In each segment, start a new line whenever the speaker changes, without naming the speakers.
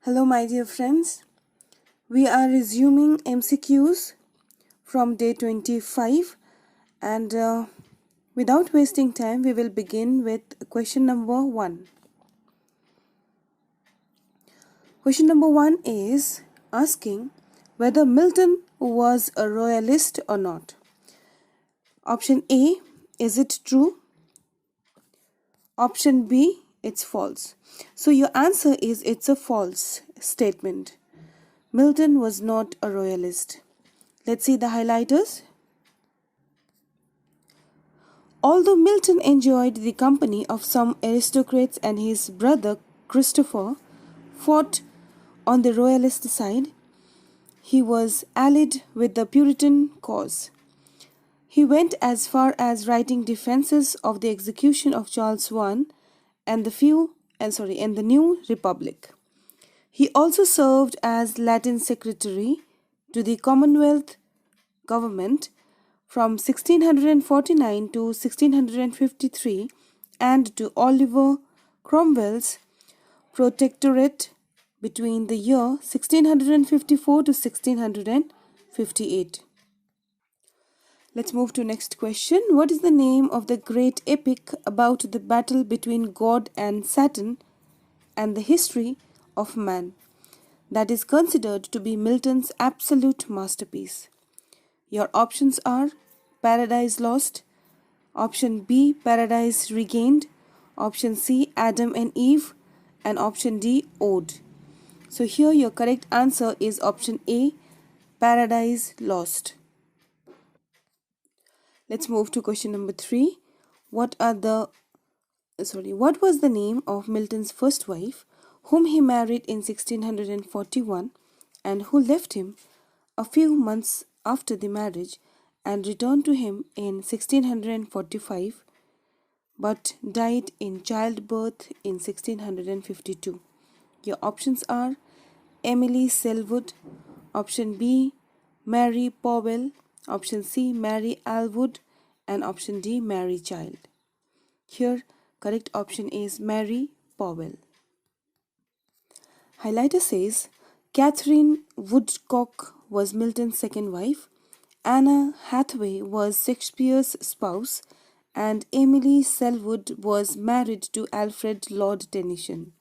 Hello, my dear friends. We are resuming MCQs from day 25, and without wasting time, we will begin with question number 1. Question number 1 is asking whether Milton was a royalist or not. Option A, is it true? Option B, it's false. So your answer is it's a false statement. Milton was not a royalist. Let's see the highlighters. Although Milton enjoyed the company of some aristocrats and his brother Christopher fought on the royalist side, he was allied with the Puritan cause. He went as far as writing defenses of the execution of Charles I and the New Republic. He also served as Latin Secretary to the Commonwealth government from 1649 to 1653 and to Oliver Cromwell's Protectorate between the year 1654 to 1658. Let's move to next question. What is the name of the great epic about the battle between God and Saturn and the history of man that is considered to be Milton's absolute masterpiece? Your options are Paradise Lost, option B, Paradise Regained, option C, Adam and Eve, and option D, Ode. So here your correct answer is option A, Paradise Lost. Let's move to question number 3. What was the name of Milton's first wife, whom he married in 1641 and who left him a few months after the marriage and returned to him in 1645 but died in childbirth in 1652? Your options are Emily Selwood, option B, Mary Powell, option C, Mary Alwood, and option D, Mary Child. Here, correct option is Mary Powell. Highlighter says, Catherine Woodcock was Milton's second wife, Anna Hathaway was Shakespeare's spouse, and Emily Selwood was married to Alfred Lord Tennyson.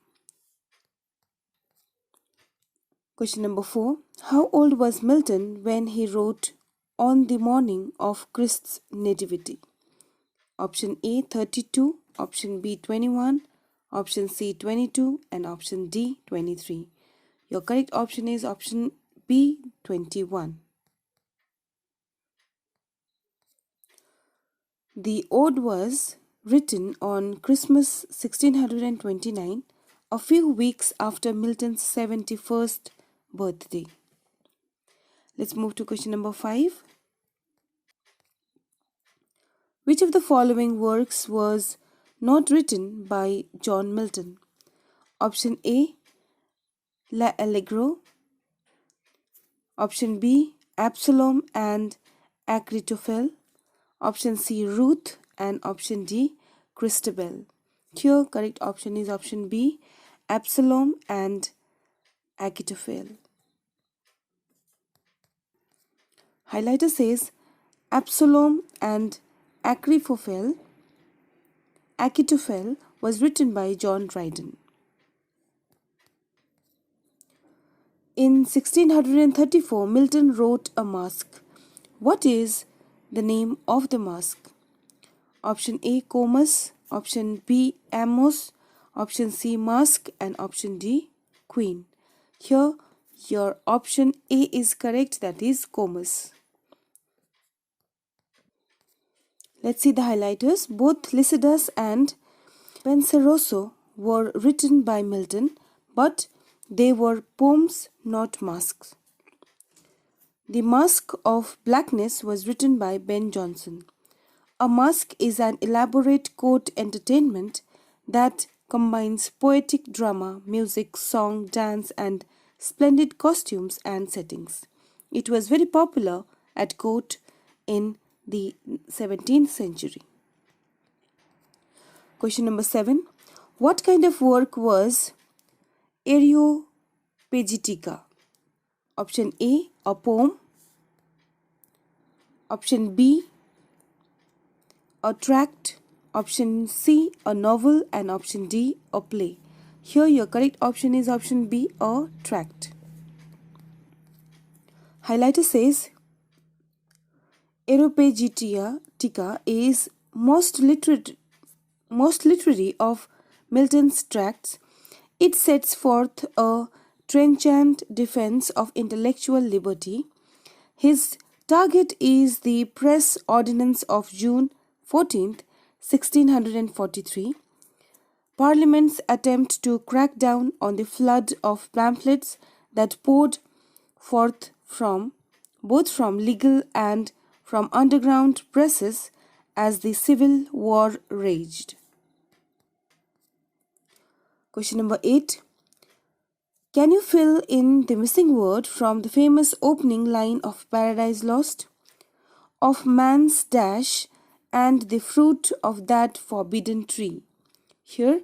Question number 4. How old was Milton when he wrote On the Morning of Christ's Nativity? Option A, 32, option B, 21, option C, 22, and option D, 23. Your correct option is option B, 21. The ode was written on Christmas 1629, a few weeks after Milton's 71st birthday. Let's move to question number 5. Which of the following works was not written by John Milton? Option A, La Allegro. Option B, Absalom and Achitophel. Option C, Ruth, and option D, Christabel. Here, correct option is option B, Absalom and Achitophel. Highlighter says Absalom and Achitophel was written by John Dryden. In 1634, Milton wrote a masque. What is the name of the masque? Option A, Comus, option B, Amos, option C, Masque, and option D, Queen. Here, your option A is correct, that is Comus. Let's see the highlighters. Both Lycidas and Penseroso were written by Milton, but they were poems, not masques. The Masque of Blackness was written by Ben Jonson. A masque is an elaborate court entertainment that combines poetic drama, music, song, dance, and splendid costumes and settings. It was very popular at court in the 17th century. Question number 7. What kind of work was Areopagitica. Option A, a poem. Option B, a tract. Option C, a novel. And option D, a play. Here your correct option is option B, a tract. Highlighter says Areopagitica is most literary of Milton's tracts. It sets forth a trenchant defense of intellectual liberty. His target is the Press Ordinance of June 14th, 1643, Parliament's attempt to crack down on the flood of pamphlets that poured forth both from legal and from underground presses as the Civil War raged. Question number 8. Can you fill in the missing word from the famous opening line of Paradise Lost? Of man's dash and the fruit of that forbidden tree. Here,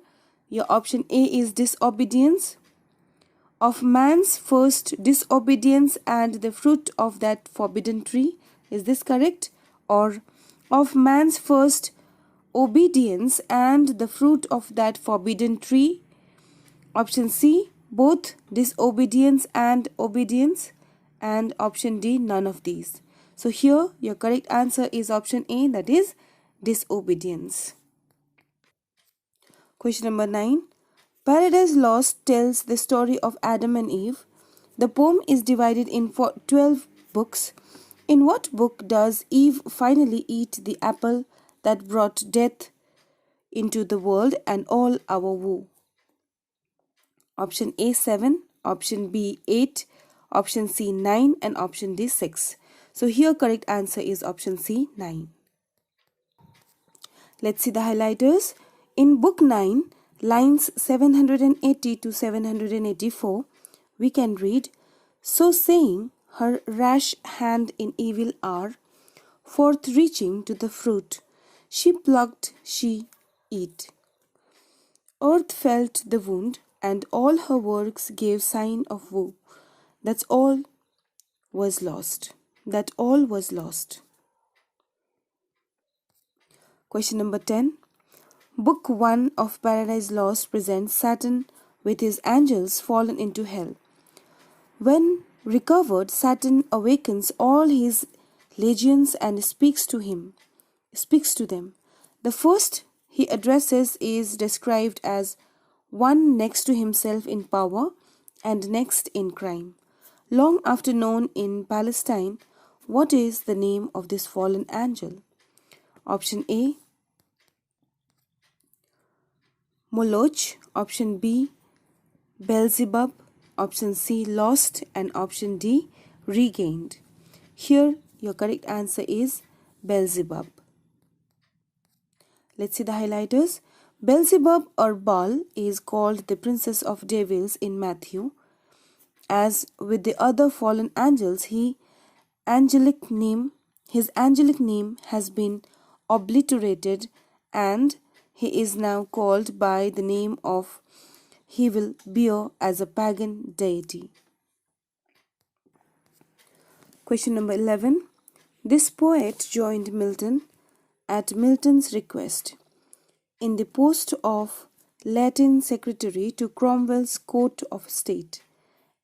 your option A is disobedience. Of man's first disobedience and the fruit of that forbidden tree. Is this correct? Or of man's first obedience and the fruit of that forbidden tree. Option C, both disobedience and obedience. And option D, none of these. So here your correct answer is option A, that is disobedience. Question number 9. Paradise Lost tells the story of Adam and Eve. The poem is divided in 12 books. In what book does Eve finally eat the apple that brought death into the world and all our woe? Option A 7, option B 8, option C 9 and option D 6. So here correct answer is option C 9. Let's see the highlighters. In book 9, lines 780 to 784, we can read, so saying, her rash hand in evil hour, forth reaching to the fruit, she plucked, she eat. Earth felt the wound, and all her works gave sign of woe. That's all was lost. That all was lost. Question number 10. Book 1 of Paradise Lost presents Saturn with his angels fallen into hell. When recovered, Saturn awakens all his legions and speaks to them. The first he addresses is described as one next to himself in power and next in crime. Long after known in Palestine, what is the name of this fallen angel? Option A, Moloch. Option B, Beelzebub. Option C, lost. And option D, regained. Here your correct answer is Beelzebub. Let's see the highlighters. Beelzebub or Baal is called the princess of devils in Matthew. As with the other fallen angels, his angelic name has been obliterated and he is now called by the name of he will bear as a pagan deity. Question number 11. This poet joined Milton at Milton's request in the post of Latin secretary to Cromwell's court of state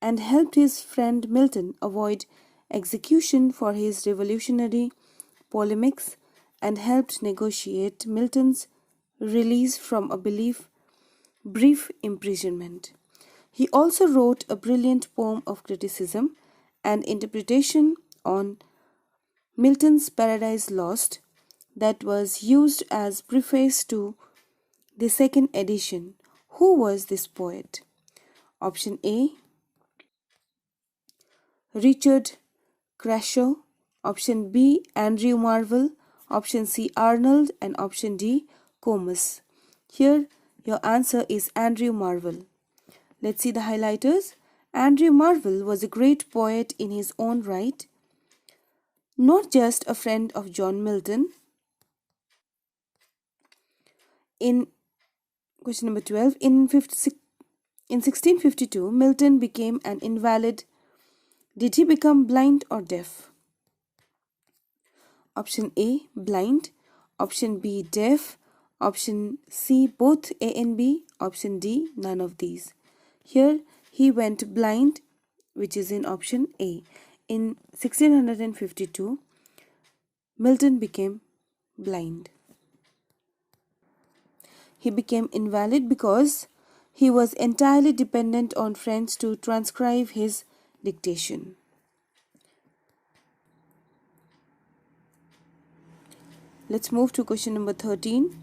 and helped his friend Milton avoid execution for his revolutionary polemics and helped negotiate Milton's release from a brief imprisonment. He also wrote a brilliant poem of criticism and interpretation on Milton's Paradise Lost that was used as preface to the second edition. Who was this poet? Option A, Richard Crashaw. Option B, Andrew Marvell. Option C, Arnold. And option D, Comus. Here your answer is Andrew Marvell. Let's see the highlighters. Andrew Marvell was a great poet in his own right, not just a friend of John Milton. In question number 12, in In 1652, Milton became an invalid. Did he become blind or deaf? Option A, blind. Option B, deaf. Option C, both A and B. Option D, none of these. Here he went blind, which is in option A. In 1652, Milton became blind. He became invalid because he was entirely dependent on friends to transcribe his dictation. Let's move to question number 13.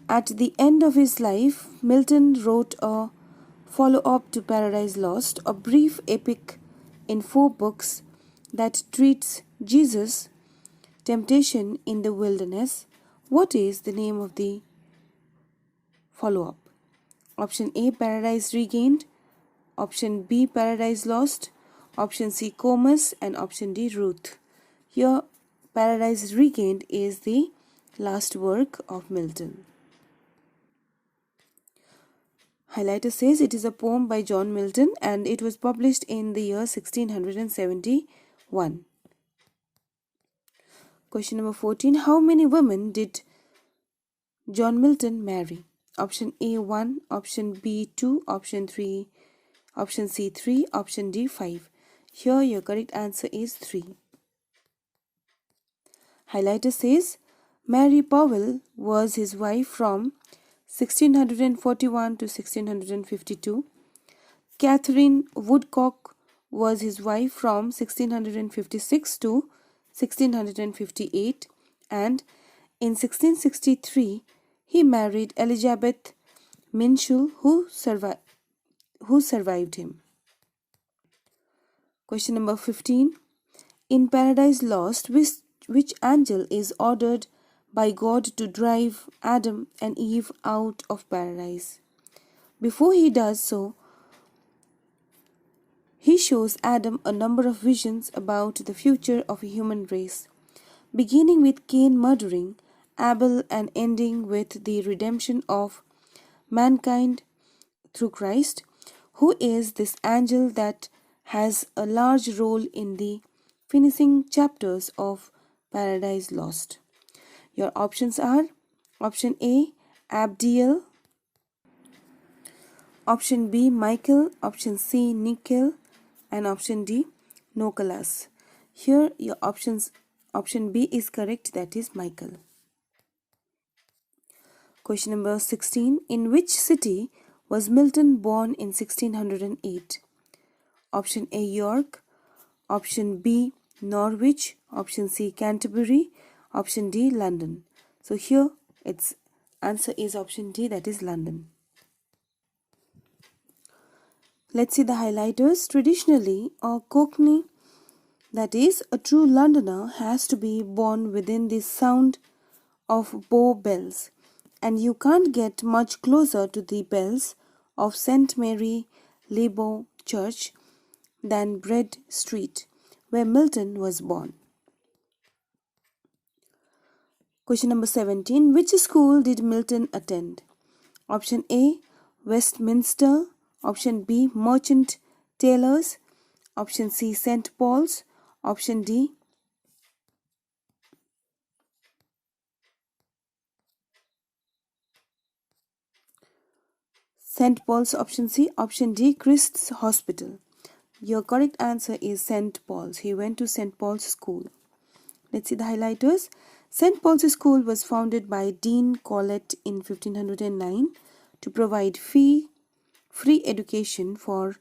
At the end of his life, Milton wrote a follow-up to Paradise Lost, a brief epic in 4 books that treats Jesus' temptation in the wilderness. What is the name of the follow-up? Option A, Paradise Regained. Option B, Paradise Lost. Option C, Comus. And option D, Ruth. Here, Paradise Regained is the last work of Milton. Highlighter says it is a poem by John Milton and it was published in the year 1671. Question number 14. How many women did John Milton marry? Option A 1, option B 2, option C 3, option D 5. Here your correct answer is 3. Highlighter says Mary Powell was his wife from 1641 to 1652. Catherine Woodcock was his wife from 1656 to 1658, and in 1663 he married Elizabeth Minshall, who survived him. Question number 15. In Paradise Lost, which angel is ordered by God to drive Adam and Eve out of paradise? Before he does so, he shows Adam a number of visions about the future of a human race, beginning with Cain murdering Abel and ending with the redemption of mankind through Christ. Who is this angel that has a large role in the finishing chapters of Paradise Lost? Your options are option A, Abdiel, option B, Michael, option C, Nikel, and option D, Nokolas. Here your option B is correct, that is Michael. Question number 16. In which city was Milton born in 1608? Option A, York, option B, Norwich, option C, Canterbury, option D, London. So here its answer is option D, that is London. Let's see the highlighters. Traditionally, a Cockney, that is a true Londoner, has to be born within the sound of Bow bells, and you can't get much closer to the bells of St. Mary Le Bow Church than Bread Street, where Milton was born. Question number 17. Which school did Milton attend? Option A, Westminster. Option B, Merchant Taylors. Option C, St. Paul's. Option D, St. Paul's. Option C. Option D, Christ's Hospital. Your correct answer is St. Paul's. He went to St. Paul's School. Let's see the highlighters. St. Paul's School was founded by Dean Collett in 1509 to provide free education for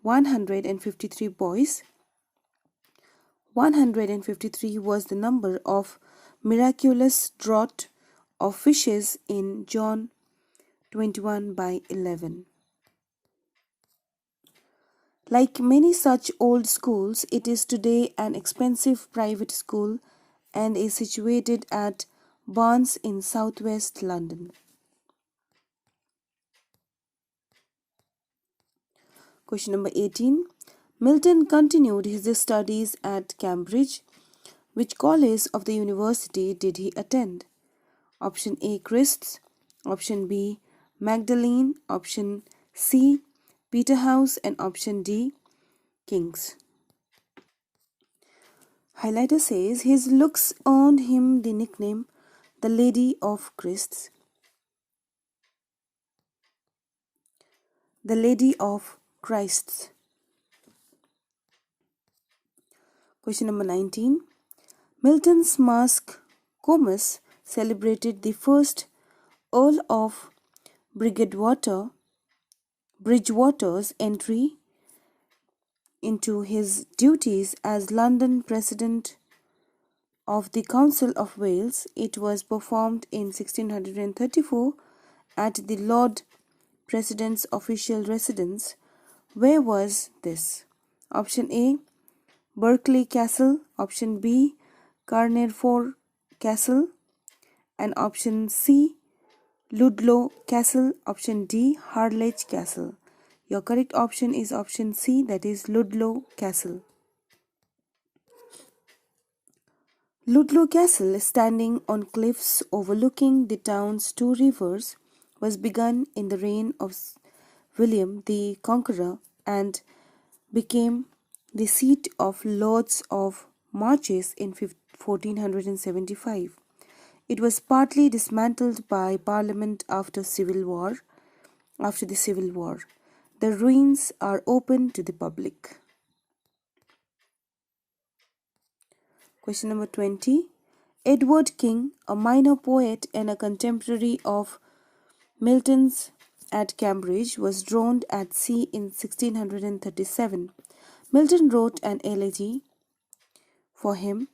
153 boys. 153 was the number of miraculous draught of fishes in John 21:11. Like many such old schools, it is today an expensive private school and is situated at Barnes in southwest London. Question number 18. Milton continued his studies at Cambridge. Which college of the university did he attend? Option A, Christ's. Option B, Magdalene. Option C. Peterhouse, and option D. King's. Highlighter says his looks earned him the nickname the Lady of Christs. The Lady of Christs. Question number 19. Milton's Masque Comus celebrated the first Earl of Bridgewater's entry into his duties as London President of the Council of Wales. It was performed in 1634 at the Lord President's official residence. Where was this? Option A. Berkeley Castle, option B. Carnarvon Castle, and option C. Ludlow Castle, option D. Harlech Castle. Your correct option is option C, that is Ludlow Castle. Ludlow Castle, standing on cliffs overlooking the town's two rivers, was begun in the reign of William the Conqueror and became the seat of Lords of Marches in 1475. It was partly dismantled by Parliament after the Civil War. The ruins are open to the public. Question number 20. Edward King, a minor poet and a contemporary of Milton's at Cambridge, was drowned at sea in 1637. Milton wrote an elegy for him.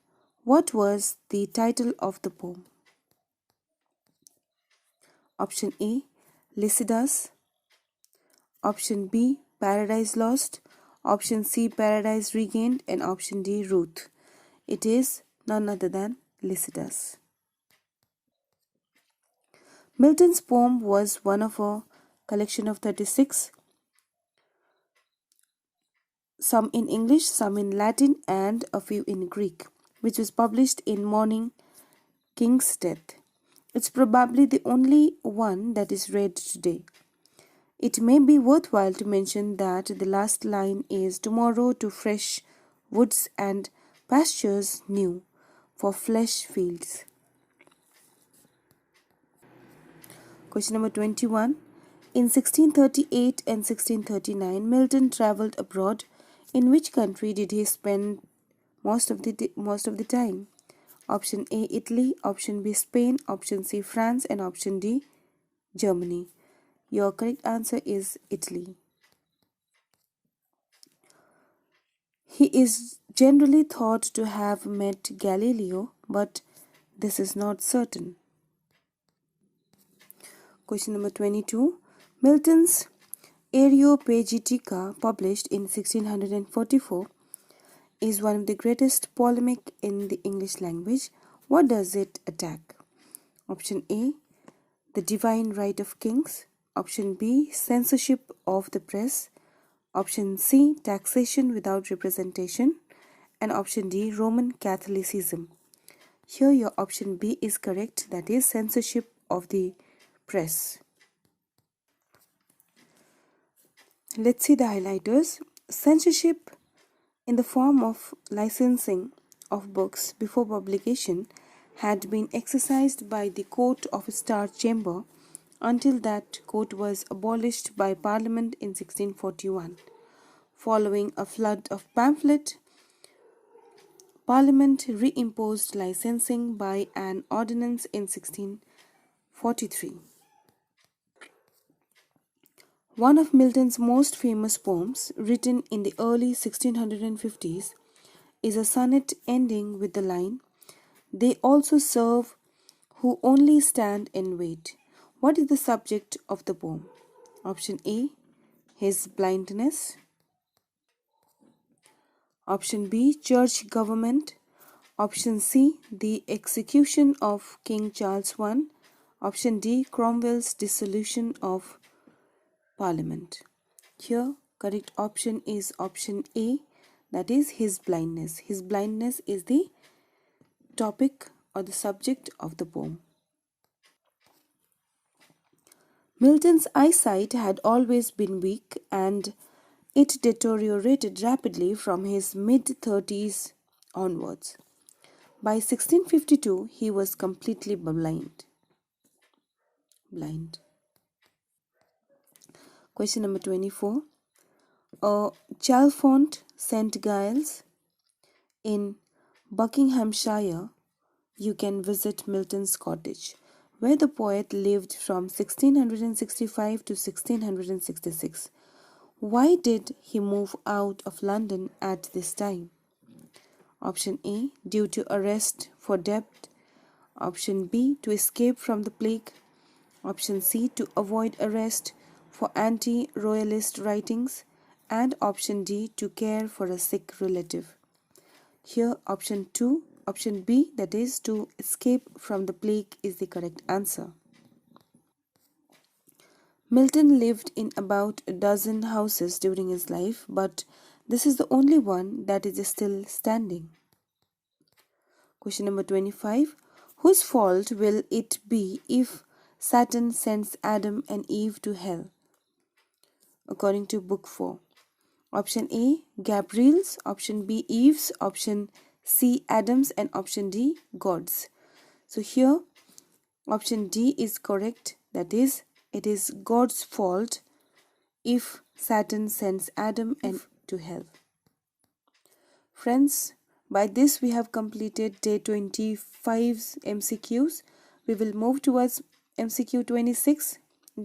What was the title of the poem? Option A. Lycidas. Option B. Paradise Lost. Option C. Paradise Regained, and option D. Ruth. It is none other than Lycidas. Milton's poem was one of a collection of 36, some in English, some in Latin, and a few in Greek, which was published in mourning King's death. It's probably the only one that is read today. It may be worthwhile to mention that the last line is tomorrow to fresh woods and pastures new for flesh fields. Question number 21. In 1638 and 1639, Milton travelled abroad. In which country did he spend most of the time? Option A. Italy, option B. Spain, option C. France, and option D. Germany. Your correct answer is Italy. He is generally thought to have met Galileo, but this is not certain. Question number 22. Milton's Areopagitica, published in 1644, is one of the greatest polemic in the English language. What does it attack? Option A. The divine right of kings. Option B. Censorship of the press. Option C. Taxation without representation. And option D. Roman Catholicism. Here your option B is correct, that is censorship of the press. Let's see the highlighters. Censorship in the form of licensing of books before publication had been exercised by the Court of Star Chamber until that court was abolished by Parliament in 1641. Following a flood of pamphlet, Parliament reimposed licensing by an ordinance in 1643. One of Milton's most famous poems, written in the early 1650s, is a sonnet ending with the line, "They also serve who only stand and wait." What is the subject of the poem? Option A. His blindness. Option B. Church government. Option C. The execution of King Charles I. Option D. Cromwell's dissolution of Parliament. Here, correct option is option A, that is his blindness. His blindness is the topic or the subject of the poem. Milton's eyesight had always been weak and it deteriorated rapidly from his mid-30s onwards. By 1652, he was completely blind. Question number 24. Chalfont St. Giles in Buckinghamshire, you can visit Milton's cottage, where the poet lived from 1665 to 1666. Why did he move out of London at this time? Option A, due to arrest for debt. Option B, to escape from the plague. Option C, to avoid arrest for anti-royalist writings. And option D, to care for a sick relative. Here option B, that is to escape from the plague, is the correct answer. Milton lived in about a dozen houses during his life, but this is the only one that is still standing. Question number 25. Whose fault will it be if Saturn sends Adam and Eve to hell? According to Book 4. Option A, Gabriel's. Option B, Eve's. Option C, Adam's. And option D, God's. So here, option D is correct. That is, it is God's fault if Saturn sends Adam and Eve to hell. Friends, by this we have completed day 25's MCQs. We will move towards MCQ 26,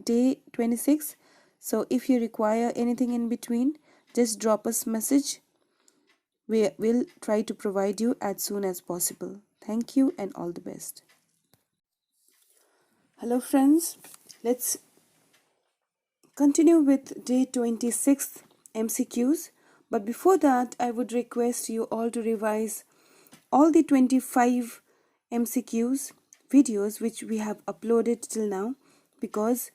day 26. So if you require anything in between, just drop us a message. We will try to provide you as soon as possible. Thank you and all the best. Hello friends, let's continue with day 26 MCQs. But before that, I would request you all to revise all the 25 MCQs videos which we have uploaded till now, because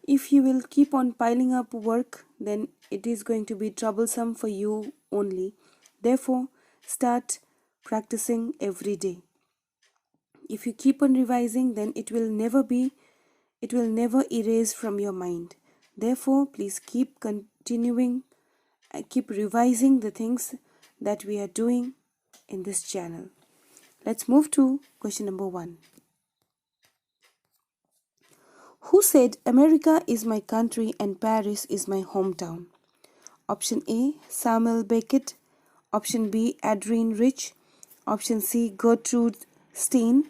if you will keep on piling up work, then it is going to be troublesome for you only. Therefore, start practicing every day. If you keep on revising, then it will never erase from your mind. Therefore, please keep revising the things that we are doing in this channel. Let's move to question number 1. Who said America is my country and Paris is my hometown? Option A, Samuel Beckett. Option B, Adrian Rich. Option C, Gertrude Stein.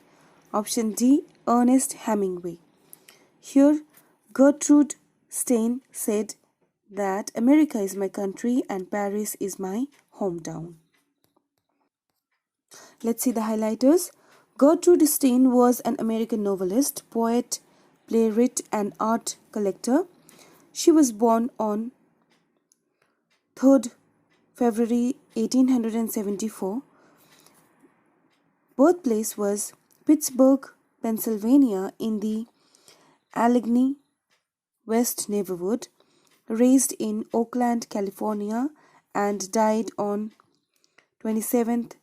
Option D, Ernest Hemingway. Here, Gertrude Stein said that America is my country and Paris is my hometown. Let's see the highlighters. Gertrude Stein was an American novelist, poet, playwright and art collector. She was born on 3rd February 1874. Birthplace was Pittsburgh, Pennsylvania in the Allegheny West neighborhood. Raised in Oakland, California, and died on 27th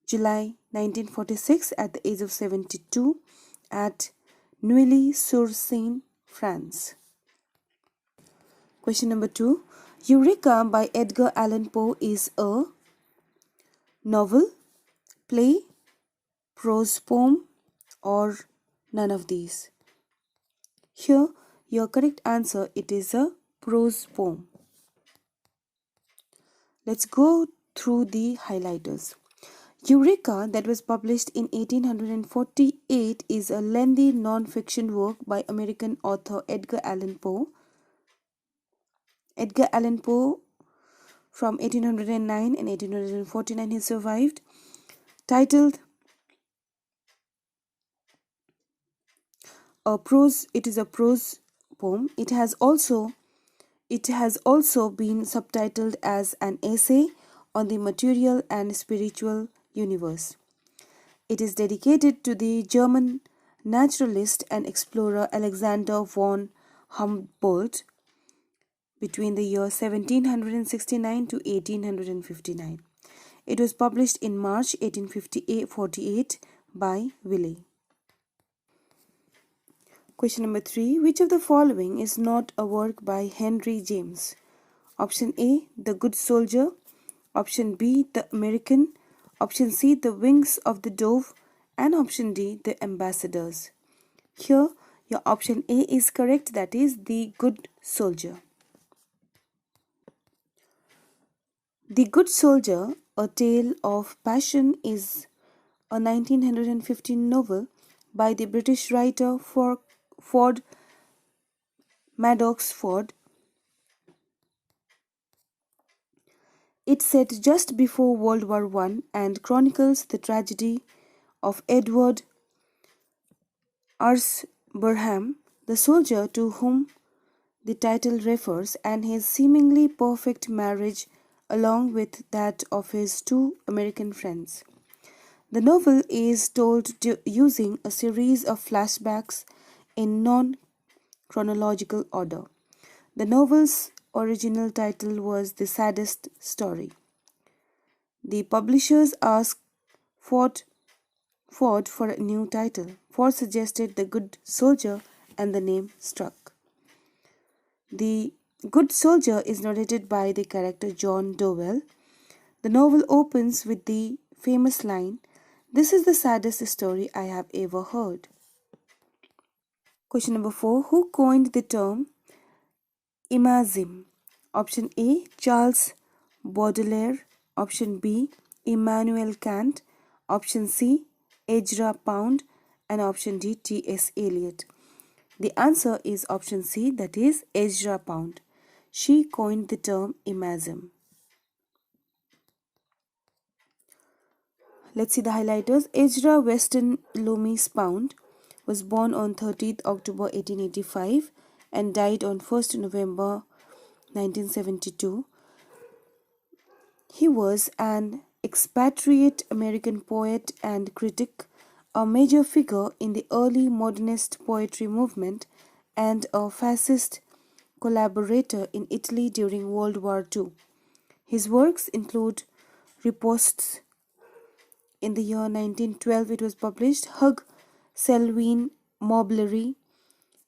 July 1946 at the age of 72 at Neuilly-sur-Seine, France. Question number 2. Eureka by Edgar Allan Poe is a novel, play, prose poem, or none of these? Here, your correct answer, it is a prose poem. Let's go through the highlighters. Eureka, that was published in 1848, is a lengthy non-fiction work by American author Edgar Allan Poe. Edgar Allan Poe, from 1809 and 1849 he survived. Titled it is a prose poem. It has also been subtitled as an essay on the material and spiritual universe. It is dedicated to the German naturalist and explorer Alexander von Humboldt between the year 1769 to 1859. It was published in March 1848 by Wiley. Question number 3. Which of the following is not a work by Henry James? Option A, The Good Soldier. Option B, The American. Option C, The Wings of the Dove. And option D, The Ambassadors. Here, your option A is correct, that is The Good Soldier. The Good Soldier, A Tale of Passion is a 1915 novel by the British writer Ford Madox Ford. It's set just before World War I and chronicles the tragedy of Edward Burnham, the soldier to whom the title refers, and his seemingly perfect marriage along with that of his two American friends. The novel is told using a series of flashbacks in non-chronological order. The novel's original title was The Saddest Story. The publishers asked Ford for a new title. Ford suggested The Good Soldier and the name stuck. The Good Soldier is narrated by the character John Dowell. The novel opens with the famous line, "This is the saddest story I have ever heard." Question number 4. Who coined the term imagism? Option A, Charles Baudelaire. Option B, Immanuel Kant. Option C, Ezra Pound. And option D, T.S. Eliot. The answer is option C, that is Ezra Pound. She coined the term imagism. Let's see the highlighters. Ezra Weston Loomis Pound was born on 30th October 1885 and died on 1st November 1972. He was an expatriate American poet and critic, a major figure in the early modernist poetry movement, and a fascist collaborator in Italy during World War II. His works include Ripostes. In the year 1912 it was published, Hug Selwyn Moblery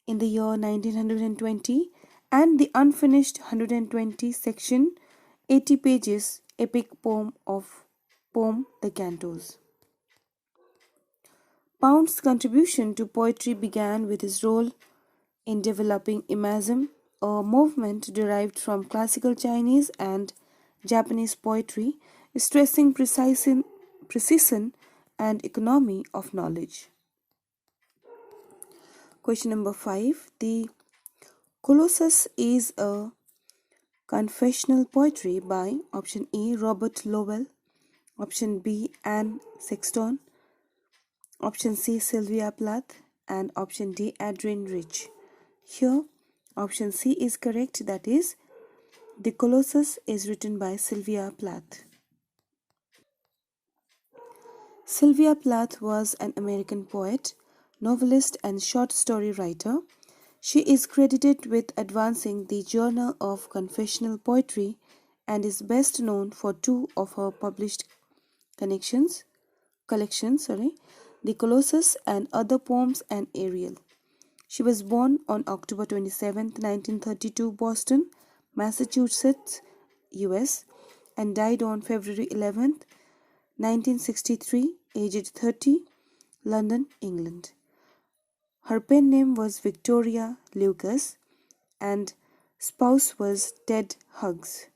in the year 1920, and the unfinished 120 section 80 pages epic poem The Cantos. Pound's contribution to poetry began with his role in developing imagism, a movement derived from classical Chinese and Japanese poetry, stressing precision and economy of knowledge. Question number 5. The Colossus is a confessional poetry by option A, Robert Lowell, option B, Anne Sexton, option C, Sylvia Plath, and option D, Adrienne Rich. Here, option C is correct, that is, The Colossus is written by Sylvia Plath. Sylvia Plath was an American poet, novelist, and short story writer. She is credited with advancing the genre of confessional poetry and is best known for two of her published collections, The Colossus and Other Poems and Ariel. She was born on October 27, 1932, Boston, Massachusetts, US, and died on February 11, 1963, aged 30, London, England. Her pen name was Victoria Lucas and spouse was Ted Hughes.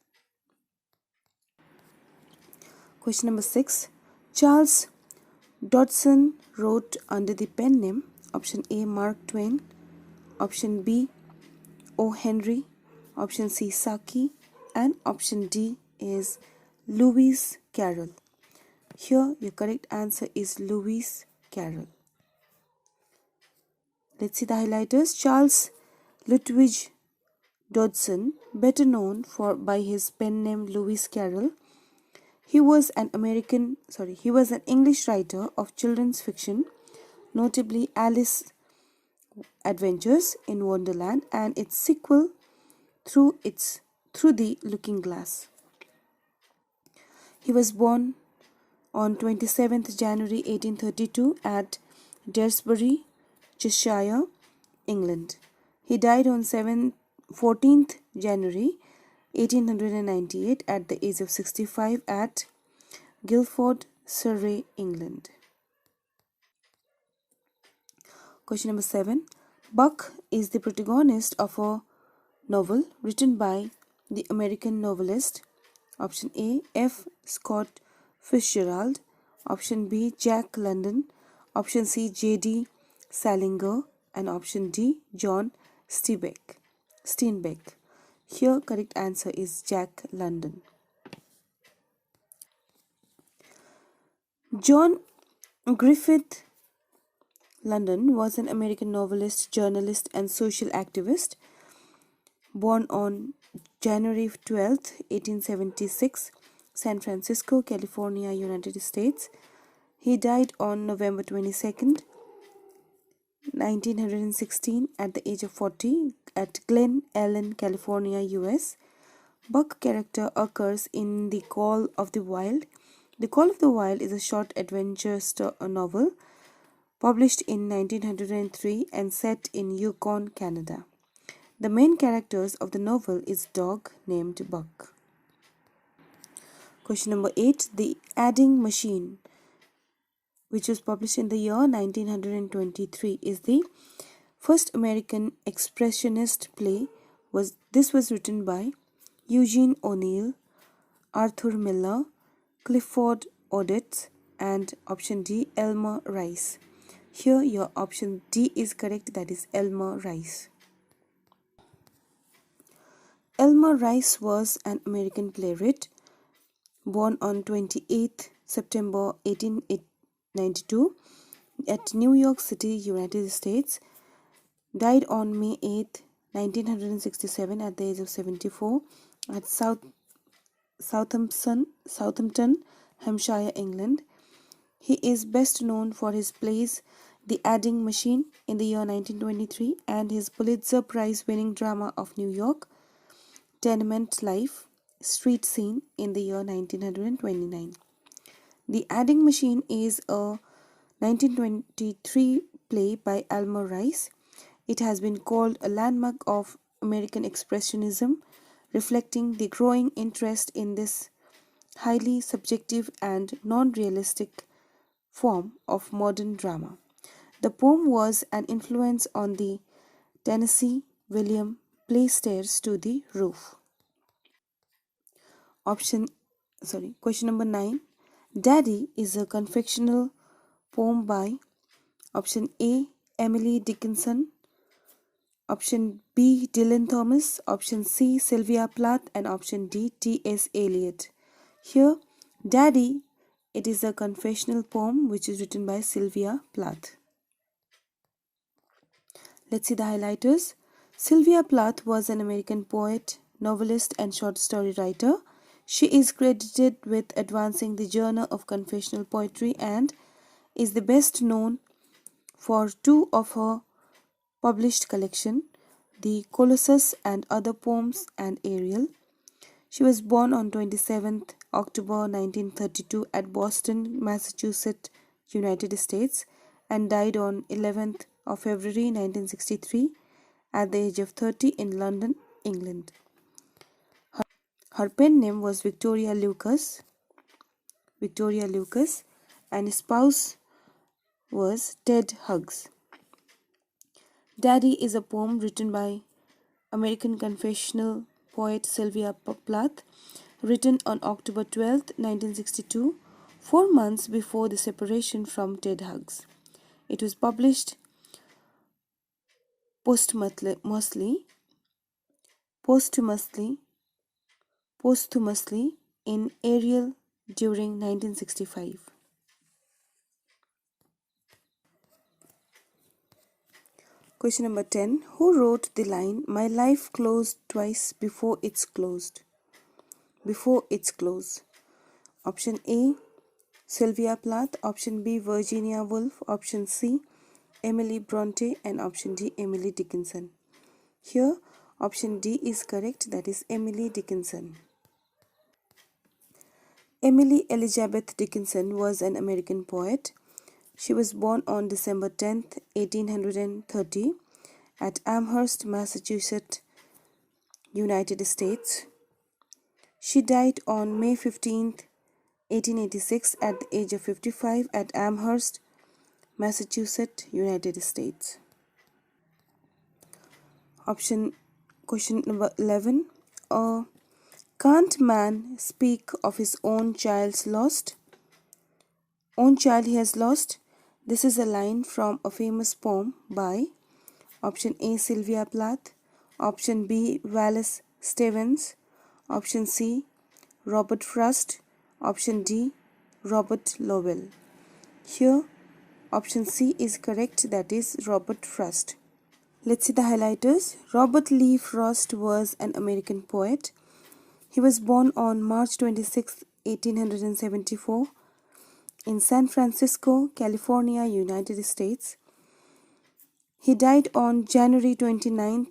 Question number 6. Charles Dodson wrote under the pen name option A, Mark Twain, option B, O. Henry, option C, Saki, and option D is Lewis Carroll. Here, your correct answer is Lewis Carroll. Let's see the highlighters. Charles Litwidge Dodson, better known by his pen name Lewis Carroll. He was an English writer of children's fiction, notably Alice's Adventures in Wonderland and its sequel Through the Looking Glass. He was born on 27th January 1832 at Daresbury, Cheshire, England. He died on 14th January 1898 at the age of 65 at Guildford, Surrey, England. Question number 7. Buck is the protagonist of a novel written by the American novelist. Option A. F. Scott Fitzgerald. Option B. Jack London. Option C. J.D. Salinger. And option D. John Steinbeck. Here correct answer is Jack London. John Griffith London was an American novelist, journalist, and social activist. Born on January 12, 1876, San Francisco, California, United States. He died on November 22nd, 1916 at the age of 40 at Glen Ellen, California, US. Buck character occurs in The Call of the Wild. The Call of the Wild is a short adventure novel published in 1903 and set in Yukon, Canada. The main characters of the novel is a dog named Buck. Question number 8. The Adding Machine, which was published in the year 1923, is the first American expressionist play. This was written by Eugene O'Neill, Arthur Miller, Clifford Odets, and option D. Elmer Rice. Here your option D is correct, that is Elmer Rice. Elmer Rice was an American playwright born on 28 September 1892 at New York City, United States. Died on May 8, 1967 at the age of 74 at Southampton, Hampshire, England. He is best known for his plays The Adding Machine in the year 1923 and his Pulitzer Prize-winning drama of New York, Tenement Life, Street Scene in the year 1929. The Adding Machine is a 1923 play by Elmer Rice. It has been called a landmark of American Expressionism, reflecting the growing interest in this highly subjective and non-realistic form of modern drama. The poem was an influence on the Tennessee Williams play Stairs to the Roof. Question number 9. Daddy is a confessional poem by option A. Emily Dickinson, option B. Dylan Thomas, option C. Sylvia Plath, and option D. T.S. Eliot. Here, Daddy, it is a confessional poem which is written by Sylvia Plath. Let's see the highlighters. Sylvia Plath was an American poet, novelist, and short story writer. She is credited with advancing the genre of confessional poetry and is the best known for two of her published collections, The Colossus and Other Poems and Ariel. She was born on 27th October 1932 at Boston, Massachusetts, United States, and died on 11th of February 1963 at the age of 30 in London, England. Her pen name was Victoria Lucas, and his spouse was Ted Hughes. Daddy is a poem written by American confessional poet Sylvia Plath, written on October 12, 1962, 4 months before the separation from Ted Hughes. It was published posthumously in Ariel during 1965. Question number 10. Who wrote the line, "My life closed twice before it's closed"? Before its close. Option A. Sylvia Plath. Option B. Virginia Woolf. Option C. Emily Bronte. And option D. Emily Dickinson. Here, option D is correct, that is Emily Dickinson. Emily Elizabeth Dickinson was an American poet. She was born on December 10th, 1830 at Amherst, Massachusetts, United States. She died on May 15th, 1886 at the age of 55 at Amherst, Massachusetts, United States. Question number 11. Can't man speak of his own child he has lost? This is a line from a famous poem by option A. Sylvia Plath, option B. Wallace Stevens, option C. Robert Frost, option D. Robert Lowell. Here option C is correct, that is Robert Frost. Let's see the highlighters. Robert Lee Frost was an American poet. He was born on March 26, 1874 in San Francisco, California, United States. He died on January 29,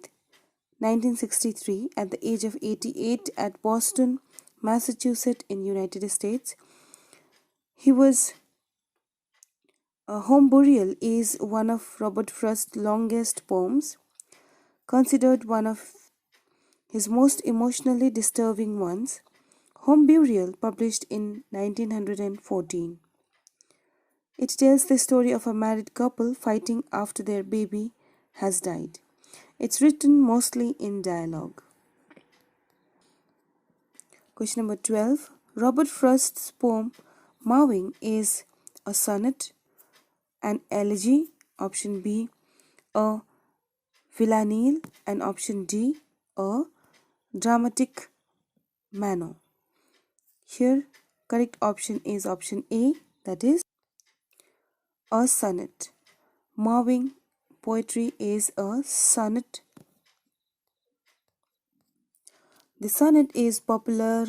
1963 at the age of 88 at Boston, Massachusetts in United States. Home Burial is one of Robert Frost's longest poems, considered one of his most emotionally disturbing ones. Home Burial, published in 1914. It tells the story of a married couple fighting after their baby has died. It's written mostly in dialogue. Question number 12. Robert Frost's poem Mowing is a sonnet, an elegy, option B, a villanelle, and option D, a dramatic manner. Here, correct option is option A, that is a sonnet. Mowing poetry is a sonnet. The sonnet is popular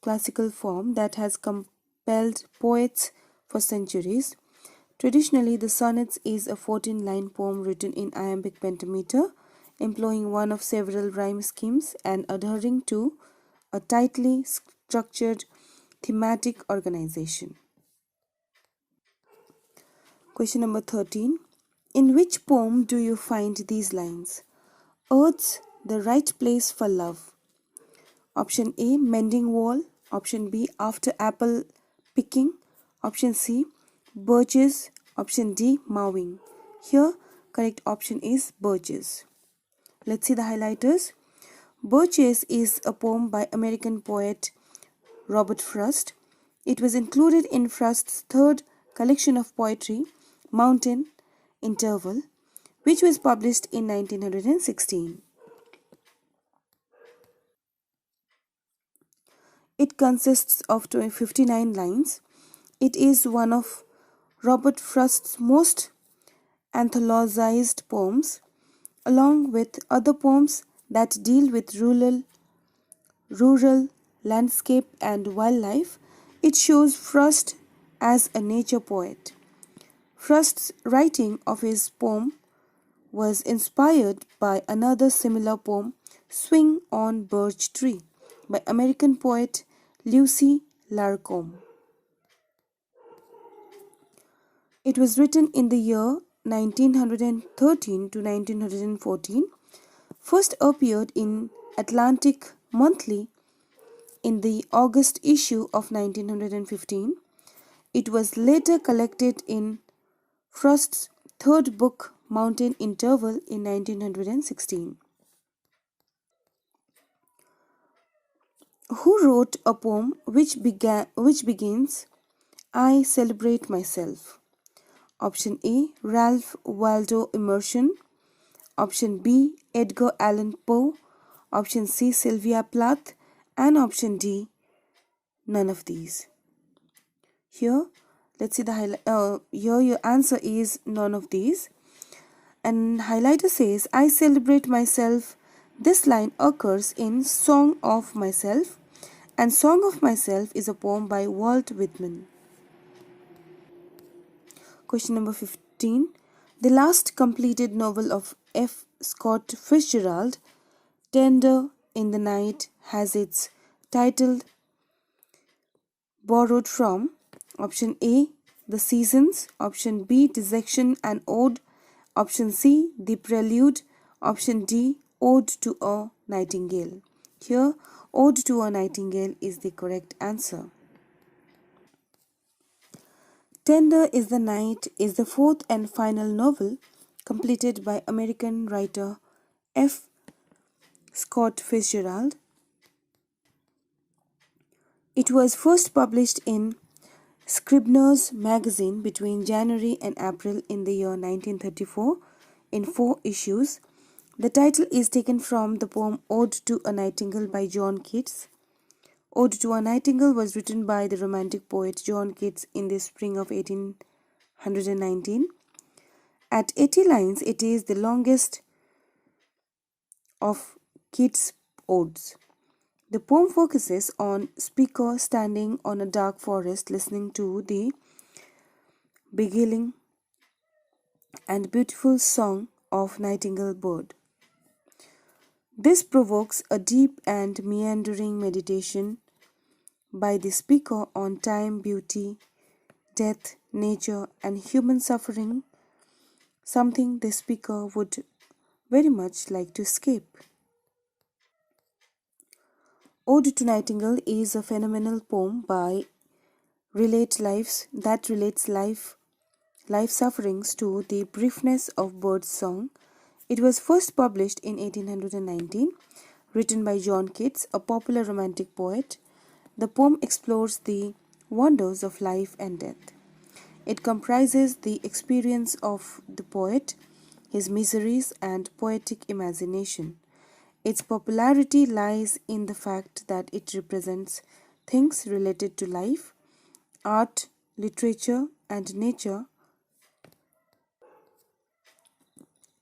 classical form that has compelled poets for centuries. Traditionally, the sonnet is a 14-line poem written in iambic pentameter, employing one of several rhyme schemes and adhering to a tightly structured thematic organization. Question number 13. In which poem do you find these lines? Earth's the right place for love. Option A, Mending Wall. Option B, After Apple Picking. Option C, Birches. Option D, Mowing. Here, correct option is Birches. Let's see the highlighters. Birches is a poem by American poet Robert Frost. It was included in Frost's third collection of poetry, Mountain Interval, which was published in 1916. It consists of 59 lines. It is one of Robert Frost's most anthologized poems, along with other poems that deal with rural landscape and wildlife. It shows Frost as a nature poet. Frost's writing of his poem was inspired by another similar poem, Swing on Birch Tree, by American poet Lucy Larcombe. It was written in the year 1913 to 1914, first appeared in Atlantic Monthly in the August issue of 1915. It was later collected in Frost's third book, Mountain Interval, in 1916. Who wrote a poem which begins, I celebrate myself? Option A, Ralph Waldo Emerson. Option B, Edgar Allan Poe. Option C, Sylvia Plath. And option D, none of these. Here, let's see the highlight. Here your answer is none of these. And highlighter says, I celebrate myself. This line occurs in Song of Myself, and Song of Myself is a poem by Walt Whitman. Question number 15. The last completed novel of F. Scott Fitzgerald, Tender in the Night, has its title borrowed from option A, The Seasons, option B, Dissection and Ode, option C, The Prelude, Option D, Ode to a Nightingale. Here, Ode to a Nightingale is the correct answer. Tender is the Night is the fourth and final novel completed by American writer F. Scott Fitzgerald. It was first published in Scribner's magazine between January and April in the year 1934 in 4 issues. The title is taken from the poem Ode to a Nightingale by John Keats. Ode to a Nightingale was written by the Romantic poet John Keats in the spring of 1819. At 80 lines, it is the longest of Keats' odes. The poem focuses on speaker standing on a dark forest listening to the beguiling and beautiful song of nightingale bird. This provokes a deep and meandering meditation by the speaker on time, beauty, death, nature, and human suffering, something the speaker would very much like to escape. Ode to Nightingale is a phenomenal poem that relates life sufferings to the briefness of bird's song. It was first published in 1819, written by John Keats, a popular romantic poet. The poem explores the wonders of life and death. It comprises the experience of the poet, his miseries, and poetic imagination. Its popularity lies in the fact that it represents things related to life, art, literature, and nature,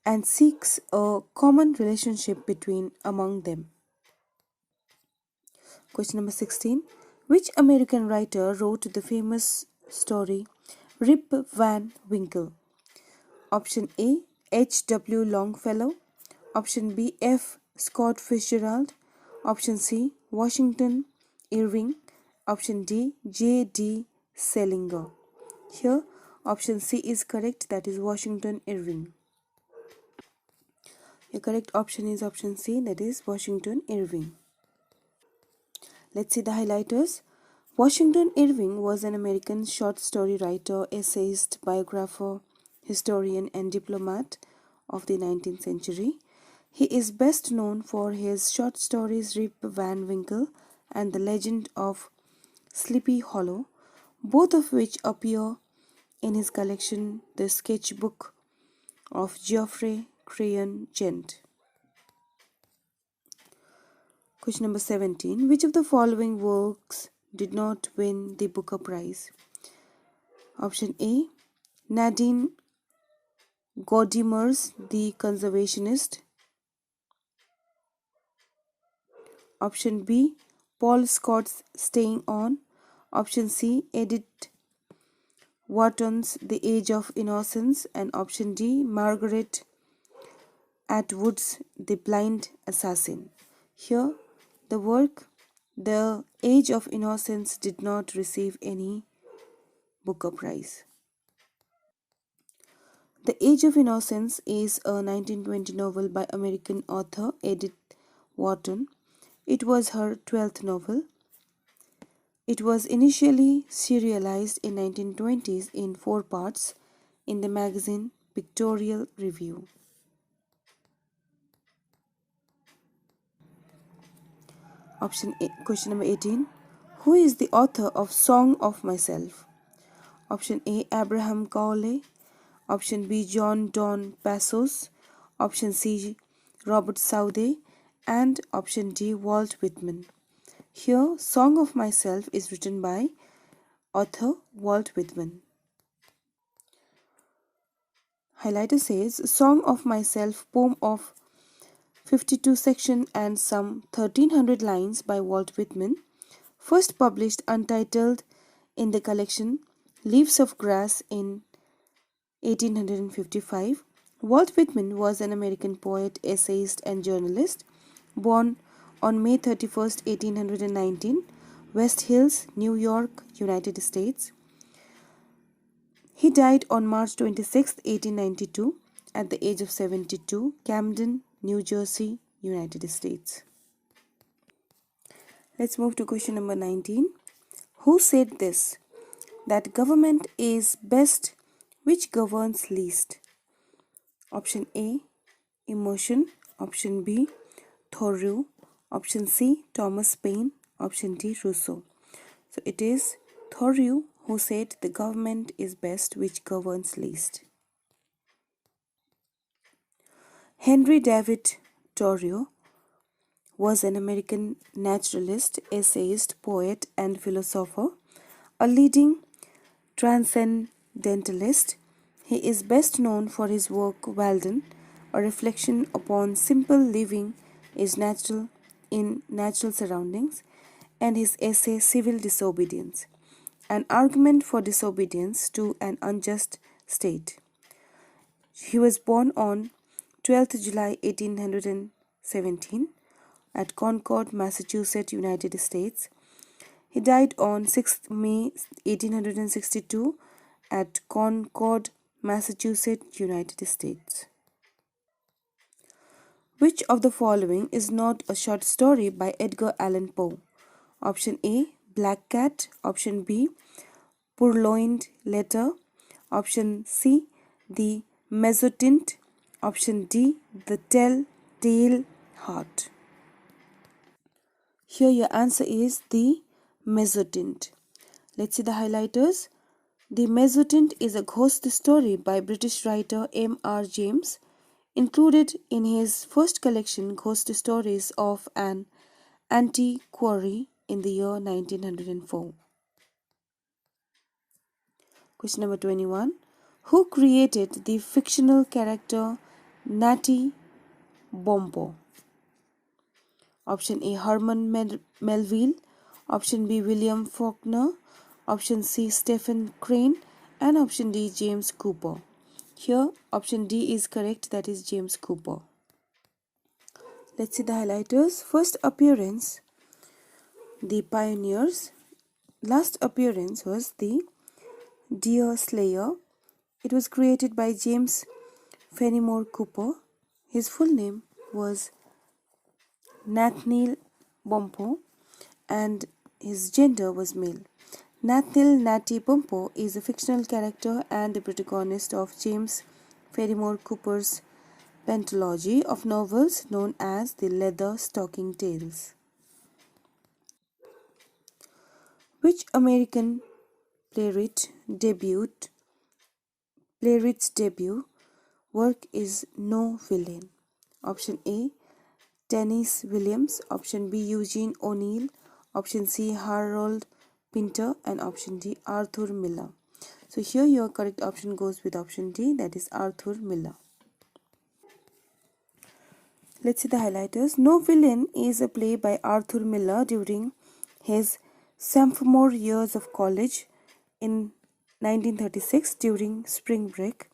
and seeks a common relationship among them. Question number 16. Which American writer wrote the famous story Rip Van Winkle? Option A, H. W. Longfellow. Option B, F. Scott Fitzgerald. Option C, Washington Irving. Option D, J. D. Salinger. Here, option C is correct, that is Washington Irving. Your correct option is option C, that is Washington Irving. Let's see the highlighters. Washington Irving was an American short story writer, essayist, biographer, historian, and diplomat of the 19th century. He is best known for his short stories Rip Van Winkle and The Legend of Sleepy Hollow, both of which appear in his collection The Sketchbook of Geoffrey Crayon Gent. Question number 17. Which of the following works did not win the Booker Prize? Option A, Nadine Gordimer's The Conservationist. Option B, Paul Scott's Staying On. Option C, Edith Wharton's The Age of Innocence. And option D, Margaret Atwood's The Blind Assassin. Here, the work The Age of Innocence did not receive any Booker Prize. The Age of Innocence is a 1920 novel by American author Edith Wharton. It was her 12th novel. It was initially serialized in 1920s in 4 parts in the magazine Pictorial Review. Question number 18. Who is the author of Song of Myself? Option A, Abraham Cowley. Option B, John Don Passos. Option C, Robert Southey. And option D, Walt Whitman. Here, Song of Myself is written by author Walt Whitman. Highlighter says, Song of Myself, poem of 52 section and some 1300 lines by Walt Whitman, first published untitled in the collection Leaves of Grass in 1855. Walt Whitman was an American poet, essayist, and journalist, born on May 31st, 1819, West Hills, New York, United States. He died on March 26, 1892, at the age of 72, Camden, New Jersey, United States. Let's move to question number 19. Who said this? That government is best which governs least. Option A, Emotion. Option B, Thoreau. Option C, Thomas Paine. Option D, Rousseau. So it is Thoreau who said the government is best which governs least. Henry David Thoreau was an American naturalist, essayist, poet, and philosopher, a leading transcendentalist. He is best known for his work Walden, a reflection upon simple living is natural in natural surroundings, and his essay Civil Disobedience, an argument for disobedience to an unjust state. He was born on 12th July 1817 at Concord, Massachusetts, United States. He died on 6th May 1862 at Concord, Massachusetts, United States. Which of the following is not a short story by Edgar Allan Poe? Option A, Black Cat. Option B, Purloined Letter. Option C, The Mezzotint. Option D, The Tell-Tale Heart. Here your answer is The Mezzotint. Let's see the highlighters. The Mezzotint is a ghost story by British writer M.R. James, included in his first collection Ghost Stories of an Antiquary in the year 1904. Question number 21. Who created the fictional character Natty Bumppo? Option A, Herman Melville. Option B, William Faulkner. Option C, Stephen Crane. And option D, James Cooper. Here, option D is correct, that is James Cooper. Let's see the highlighters. First appearance, The Pioneers. Last appearance was The Deer Slayer. It was created by James Fenimore Cooper. His full name was Nathaniel Bumppo and his gender was male. Nathaniel Natty Bumppo is a fictional character and the protagonist of James Fenimore Cooper's pentalogy of novels known as the Leather Stocking Tales. Which American playwright's debut work is No Villain? Option A, Tennessee Williams. Option B, Eugene O'Neill. Option C, Harold Pinter. And option D, Arthur Miller. So here your correct option goes with option D, that is Arthur Miller. Let's see the highlighters. No Villain is a play by Arthur Miller during his sophomore years of college in 1936 during spring break.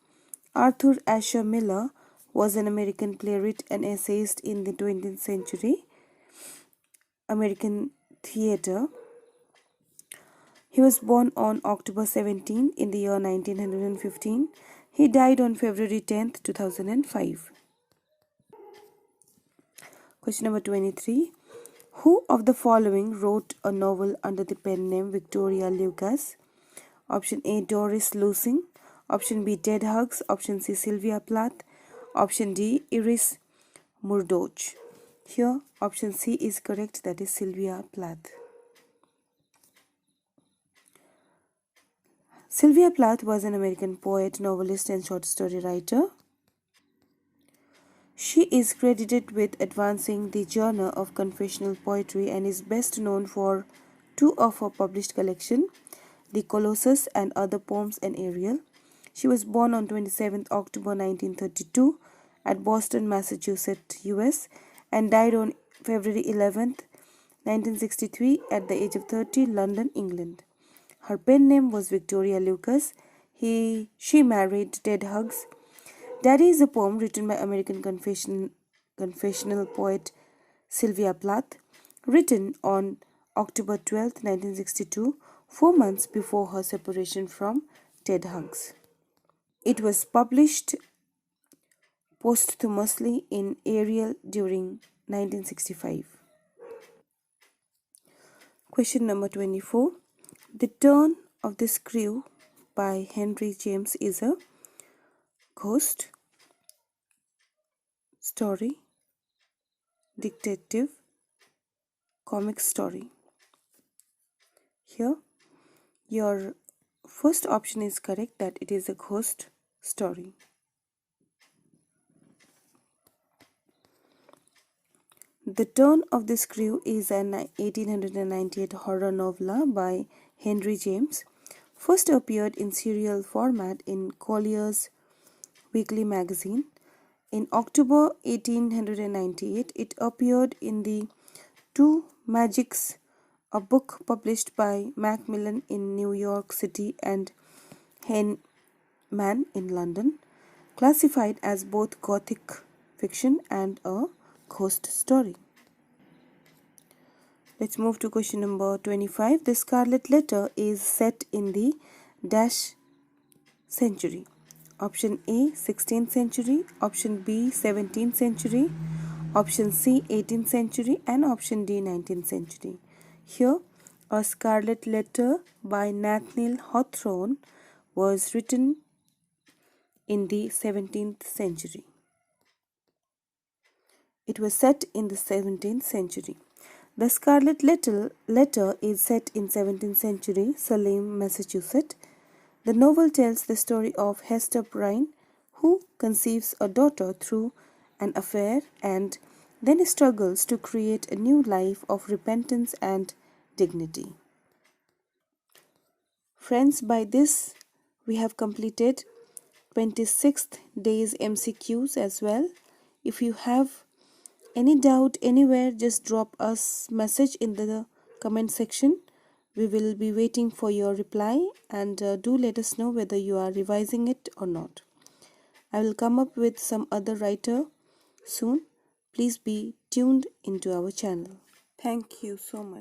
Arthur Asher Miller was an American playwright and essayist in the 20th century American theater. He was born on October 17 in the year 1915. He died on February 10, 2005. Question number 23. Who of the following wrote a novel under the pen name Victoria Lucas? Option A, Doris Lessing. Option B, Ted Hughes. Option C, Sylvia Plath. Option D, Iris Murdoch. Here, option C is correct, that is Sylvia Plath. Sylvia Plath was an American poet, novelist, and short story writer. She is credited with advancing the genre of confessional poetry and is best known for two of her published collections, The Colossus and Other Poems and Ariel. She was born on 27 October 1932 at Boston, Massachusetts, US, and died on February 11, 1963 at the age of 30, London, England. Her pen name was Victoria Lucas. She married Ted Hughes. Daddy is a poem written by American confessional poet Sylvia Plath, written on October 12, 1962, 4 months before her separation from Ted Hughes. It was published posthumously in Ariel during 1965. Question number 24. The Turn of the Screw by Henry James is a ghost story, detective, comic story. Here, your first option is correct, that it is a ghost story. The Turn of the Screw is an 1898 horror novella by Henry James. First appeared in serial format in Collier's Weekly Magazine. In October 1898, it appeared in the Two Magics, a book published by Macmillan in New York City and Heinemann in London, classified as both gothic fiction and a ghost story. Let's move to question number 25. The Scarlet Letter is set in the dash century. Option A, 16th century, option B, 17th century, option C, 18th century, and option D, 19th century. Here, A Scarlet Letter by Nathaniel Hawthorne was written in the 17th century. It was set in the 17th century. The Scarlet Letter is set in 17th century Salem, Massachusetts. The novel tells the story of Hester Prynne, who conceives a daughter through an affair and then struggles to create a new life of repentance and dignity. Friends, by this we have completed 26th day's MCQs as well. If you have any doubt anywhere, just drop us message in the comment section. We will be waiting for your reply, and do let us know whether you are revising it or not. I will come up with some other writer soon. Please be tuned into our channel. Thank you so much.